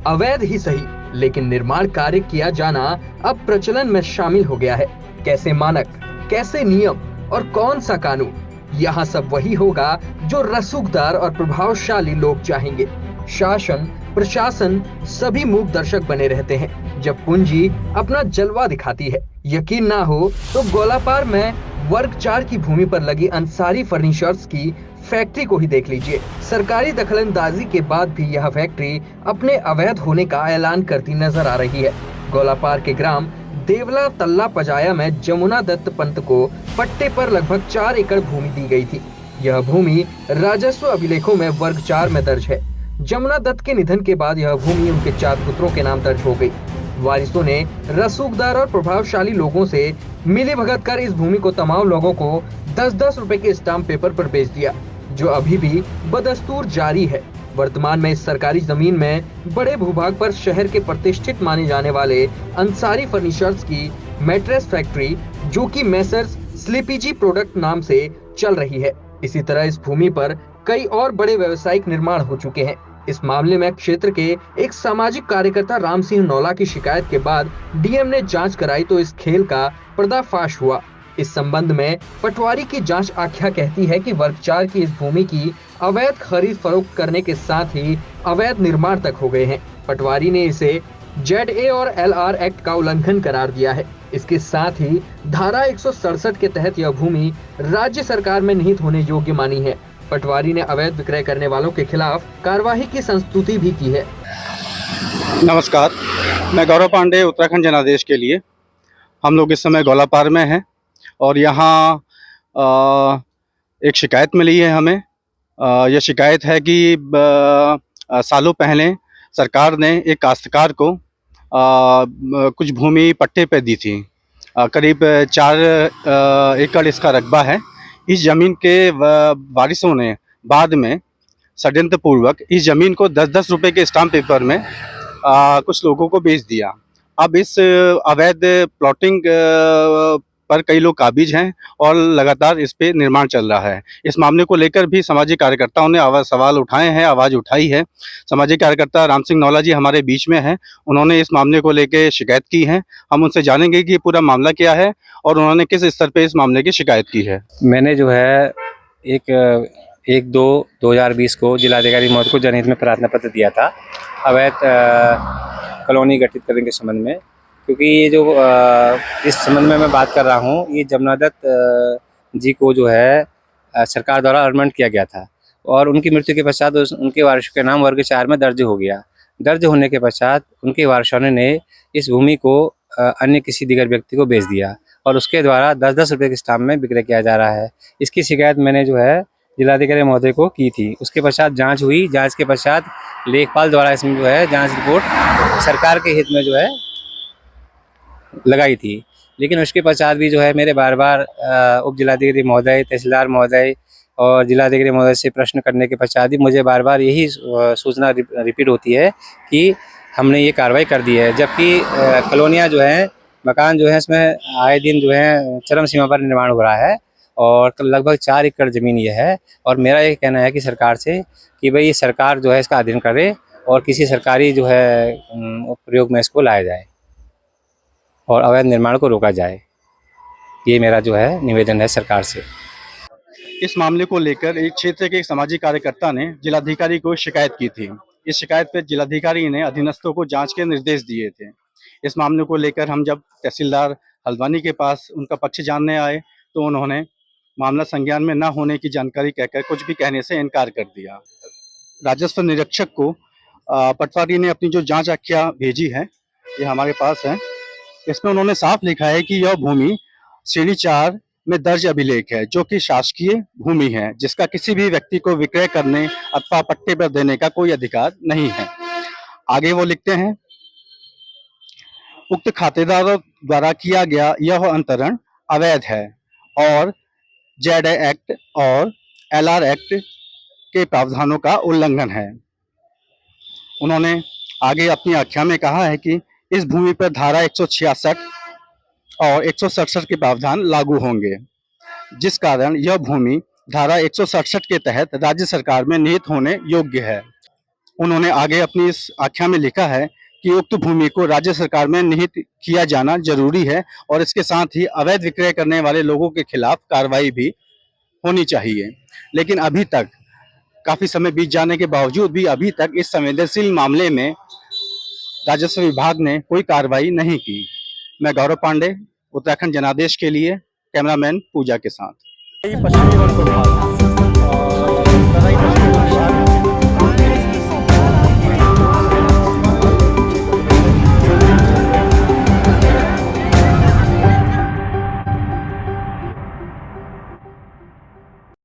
अवैध ही सही, लेकिन निर्माण कार्य किया जाना अब प्रचलन में शामिल हो गया है। कैसे मानक, कैसे नियम और कौन सा कानून, यहाँ सब वही होगा जो रसूखदार और प्रभावशाली लोग चाहेंगे। शासन, प्रशासन सभी मूक दर्शक बने रहते हैं जब पूंजी अपना जलवा दिखाती है। यकीन ना हो तो गोलापार में वर्ग 4 की भूमि पर लगी अंसारी फर्नीचर्स की फैक्ट्री को ही देख लीजिए। सरकारी दखलंदाजी के बाद भी यह फैक्ट्री अपने अवैध होने का ऐलान करती नजर आ रही है। गोलापार के ग्राम देवला तल्ला पजाया में जमुना दत्त पंत को पट्टे पर लगभग 4 एकड़ भूमि दी गई थी। यह भूमि राजस्व अभिलेखों में वर्ग 4 में दर्ज है। जमुना दत्त के निधन के बाद यह भूमि उनके 4 पुत्रों के नाम दर्ज हो गई। वारिसों ने रसूखदार और प्रभावशाली लोगों से मिलीभगत कर इस भूमि को तमाम लोगों को 10-10 रुपए के स्टाम्प पेपर पर बेच दिया, जो अभी भी बदस्तूर जारी है। वर्तमान में इस सरकारी जमीन में बड़े भूभाग पर शहर के प्रतिष्ठित माने जाने वाले अंसारी फर्नीचर्स की मैट्रेस फैक्ट्री, जो कि मैसर्स स्लीपीजी प्रोडक्ट नाम से चल रही है। इसी तरह इस भूमि पर कई और बड़े व्यावसायिक निर्माण हो चुके हैं। इस मामले में क्षेत्र के एक सामाजिक कार्यकर्ता राम सिंह नौला की शिकायत के बाद डीएम ने जांच कराई तो इस खेल का पर्दाफाश हुआ। इस संबंध में पटवारी की जांच आख्या कहती है कि वर्ग 4 की इस भूमि की अवैध खरीद फरोख्त करने के साथ ही अवैध निर्माण तक हो गए हैं। पटवारी ने इसे ZA और LR एक्ट का उल्लंघन करार दिया है। इसके साथ ही धारा 167 के तहत यह भूमि राज्य सरकार में निहित होने योग्य मानी है। पटवारी ने अवैध विक्रय करने वालों के खिलाफ कार्यवाही की संस्तुति भी की है। नमस्कार, मैं गौरव पांडे, उत्तराखंड जनादेश के लिए। हम लोग इस समय गोलापार में हैं और यहाँ एक शिकायत मिली है हमें। यह शिकायत है कि सालों पहले सरकार ने एक काश्तकार को कुछ भूमि पट्टे पे दी थी। करीब 4 एकड़ इसका रकबा है। इस ज़मीन के वारिसों ने बाद में षड्यंत्र पूर्वक इस ज़मीन को 10-10 रुपए के स्टाम्प पेपर में कुछ लोगों को बेच दिया। अब इस अवैध प्लॉटिंग पर कई लोग काबिज हैं और लगातार इस पे निर्माण चल रहा है। इस मामले को लेकर भी सामाजिक कार्यकर्ताओं ने सवाल उठाए हैं, आवाज़ उठाई है। सामाजिक कार्यकर्ता राम सिंह नौला जी हमारे बीच में हैं। उन्होंने इस मामले को लेकर शिकायत की है। हम उनसे जानेंगे कि पूरा मामला क्या है और उन्होंने किस स्तर पे इस मामले की शिकायत की है। मैंने जो है 1/2/2020 को जिलाधिकारी महोदय को जनहित में प्रार्थना पत्र दिया था अवैध कॉलोनी गठित करने के संबंध में, क्योंकि ये जो इस संबंध में मैं बात कर रहा हूँ, ये जमुना दत्त जी को जो है सरकार द्वारा अलॉटमेंट किया गया था और उनकी मृत्यु के पश्चात उनके वारिसों के नाम वर्ग 4 में दर्ज हो गया। दर्ज होने के पश्चात उनके वारिसों ने इस भूमि को अन्य किसी दीगर व्यक्ति को बेच दिया और उसके द्वारा 10-10 रुपये के स्टाम्प में विक्रय किया जा रहा है। इसकी शिकायत मैंने जो है जिलाधिकारी महोदय को की थी। उसके पश्चात जांच हुई। जांच के पश्चात लेखपाल द्वारा इसमें जो है जांच रिपोर्ट सरकार के हित में जो है लगाई थी। लेकिन उसके पश्चात भी जो है मेरे बार उप जिलाधिकारी महोदय, तहसीलदार महोदय और जिलाधिकारी महोदय से प्रश्न करने के पश्चात भी मुझे बार यही सूचना रिपीट होती है कि हमने ये कार्रवाई कर दी है, जबकि कॉलोनियाँ जो हैं, मकान जो है, इसमें आए दिन जो है चरम सीमा पर निर्माण हो रहा है और लगभग 4 एकड़ ज़मीन ये है। और मेरा ये कहना है कि सरकार से कि भाई सरकार जो है इसका अध्ययन करे और किसी सरकारी जो है प्रयोग में इसको लाया जाए और अवैध निर्माण को रोका जाए। ये मेरा जो है निवेदन है सरकार से। इस मामले को लेकर एक क्षेत्र के एक सामाजिक कार्यकर्ता ने जिलाधिकारी को शिकायत की थी। इस शिकायत पर जिलाधिकारी ने अधीनस्थों को जांच के निर्देश दिए थे। इस मामले को लेकर हम जब तहसीलदार हल्द्वानी के पास उनका पक्ष जानने आए तो उन्होंने मामला संज्ञान में न होने की जानकारी कहकर कुछ भी कहने से इनकार कर दिया। राजस्व निरीक्षक को पटवारी ने अपनी जो जांच आख्या भेजी है, ये हमारे पास है। इसमें उन्होंने साफ लिखा है कि यह भूमि श्रेणी 4 में दर्ज अभिलेख है, जो कि शासकीय भूमि है, जिसका किसी भी व्यक्ति को विक्रय करने अथवा पट्टे पर देने का कोई अधिकार नहीं है। आगे वो लिखते हैं, उक्त खातेदारों द्वारा किया गया यह अंतरण अवैध है और ZA एक्ट और LR एक्ट के प्रावधानों का उल्लंघन है। उन्होंने आगे अपनी आख्या में कहा है कि इस भूमि पर धारा 166 और 167 के प्रावधान लागू होंगे, जिस कारण यह भूमि धारा 167 के तहत राज्य सरकार में निहित होने योग्य है। उन्होंने आगे अपनी इस आख्या में लिखा है कि उक्त भूमि को राज्य सरकार में निहित किया जाना जरूरी है और इसके साथ ही अवैध विक्रय करने वाले लोगों के खिलाफ कार्रवाई भी होनी चाहिए। लेकिन अभी तक काफी समय बीत जाने के बावजूद भी अभी तक इस संवेदनशील मामले में राजस्व विभाग ने कोई कार्रवाई नहीं की। मैं गौरव पांडे, उत्तराखंड जनादेश के लिए, कैमरामैन पूजा के साथ। पश्चिमी वन प्रभाग